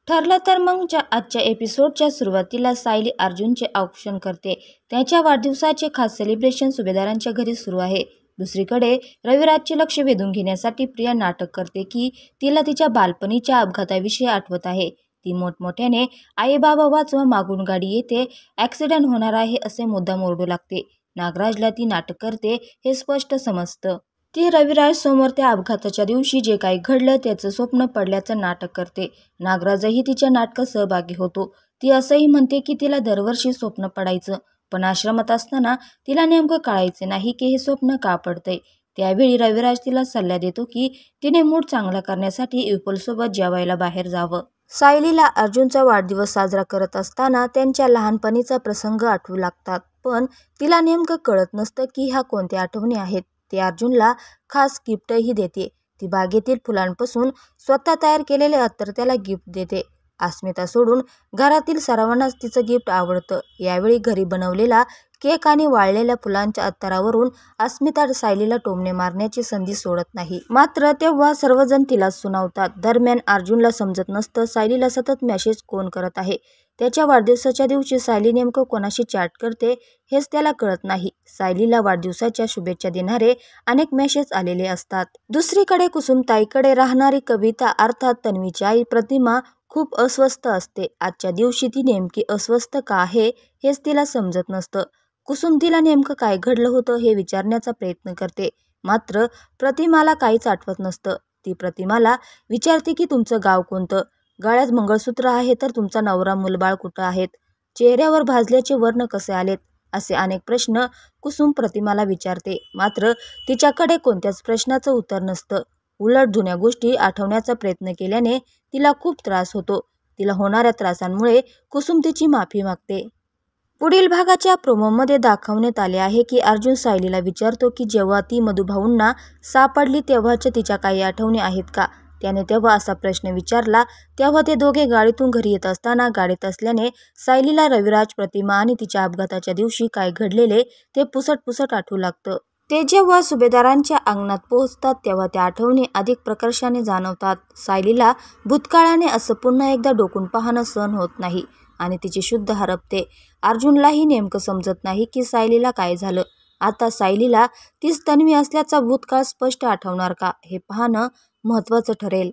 ठरलं तर मग आजच्या एपिसोडच्या सुरुवातीला सायली अर्जुनचे औक्षण करते. त्याच्या वाढदिवसाचे खास सेलिब्रेशन सुभेदारांच्या घरी सुरू आहे. दुसरीकडे रविराजचे लक्ष वेधून घेण्यासाठी प्रिया नाटक करते की तिला तिच्या बालपणीच्या अपघाताविषयी आठवत आहे. ती मोठमोठ्याने आई बाबा वाचवा, मागून गाडी येते, ॲक्सिडेंट होणार आहे असे मुद्दाम ओरडू लागते. नागराजला ती नाटक करते हे स्पष्ट समजतं. ती रविराज समोर त्या अपघाताच्या दिवशी जे काही घडलं त्याचं स्वप्न पडल्याचं नाटक करते. नागराजही तिच्या नाटकात सहभागी होतो. ती असंही म्हणते की तिला दरवर्षी स्वप्न पडायचं, पण आश्रमात असताना तिला नेमकं कळायचं नाही की हे स्वप्न का पडतंय. त्यावेळी रविराज तिला सल्ला देतो की तिने मूड चांगला करण्यासाठी विपुलसोबत जेवायला बाहेर जावं. सायलीला अर्जुनचा वाढदिवस साजरा करत असताना त्यांच्या लहानपणीचा प्रसंग आठवू लागतात, पण तिला नेमकं कळत नसतं की ह्या कोणत्या आठवणी आहेत. ती अर्जुनला खास गिफ्टही देते. ती बागेतील फुलांपासून स्वतः तयार केलेले अत्तर त्याला गिफ्ट देते. अस्मिता सोडून घरातील सर्वांनाच तिचं गिफ्ट आवडतं. यावेळी घरी बनवलेला केक आणि वाळलेल्या फुलांच्या अत्तरावरून अस्मिता सायलीला टोमणे मारण्याची संधी सोडत नाही. मात्र तेव्हा सर्वजण तिलाच सुनावतात. दरम्यान अर्जुनला समजत नसतं सायलीला सतत मेसेज कोण करत आहे. त्याच्या वाढदिवसाच्या दिवशी सायली नेमकं कोणाशी चॅट करते हेच त्याला कळत नाही. सायलीला वाढदिवसाच्या शुभेच्छा देणारे अनेक मेसेज आलेले असतात. दुसरीकडे कुसुमताईकडे राहणारी कविता अर्थात तन्वीची आई प्रतिमा खूप अस्वस्थ असते. आजच्या दिवशी ती नेमकी अस्वस्थ का आहे हेच तिला समजत नसतं. कुसुम तिला नेमकं काय घडलं होतं हे विचारण्याचा प्रयत्न करते, मात्र प्रतिमाला काहीच आठवत नसतं. ती प्रतिमाला विचारते की तुमचं गाव कोणतं, गळ्यात मंगळसूत्र आहे तर तुमचा नवरा मुलबाळ कुठं आहेत, चेहऱ्यावर भाजल्याचे वर्ण कसे आलेत, असे अनेक प्रश्न कुसुम प्रतिमाला विचारते. मात्र तिच्याकडे कोणत्याच प्रश्नाचं उत्तर नसतं. उलट जुन्या गोष्टी आठवण्याचा प्रयत्न केल्याने तिला खूप त्रास होतो. तिला होणाऱ्या त्रासांमुळे कुसुम तिची माफी मागते. पुढील भागाच्या प्रोमोमध्ये दाखवण्यात आले आहे की अर्जुन सायलीला विचारतो की जेव्हा ती मधुभाऊंना सापडली तेव्हाच्या तिच्या काही आठवणी आहेत का. त्याने तेव्हा असा प्रश्न विचारला तेव्हा ते दोघे गाडीतून घरी येत असताना गाडीत असल्याने सायलीला रविराज, प्रतिमा आणि तिच्या अपघाताच्या दिवशी काय घडलेले ते पुसट आठवू लागतं. ते जेव्हा सुभेदारांच्या अंगणात पोहोचतात तेव्हा त्या आठवणी अधिक प्रकर्षाने जाणवतात. सायलीला भूतकाळाने असं पुन्हा एकदा डोकून पाहणं सहन होत नाही आणि तिची शुद्ध हरपते. अर्जुनलाही नेमकं समजत नाही की सायलीला काय झालं. आता सायलीला तीच तन्वी असल्याचा भूतकाळ स्पष्ट आठवणार का हे पाहणं महत्त्वाचं ठरेल.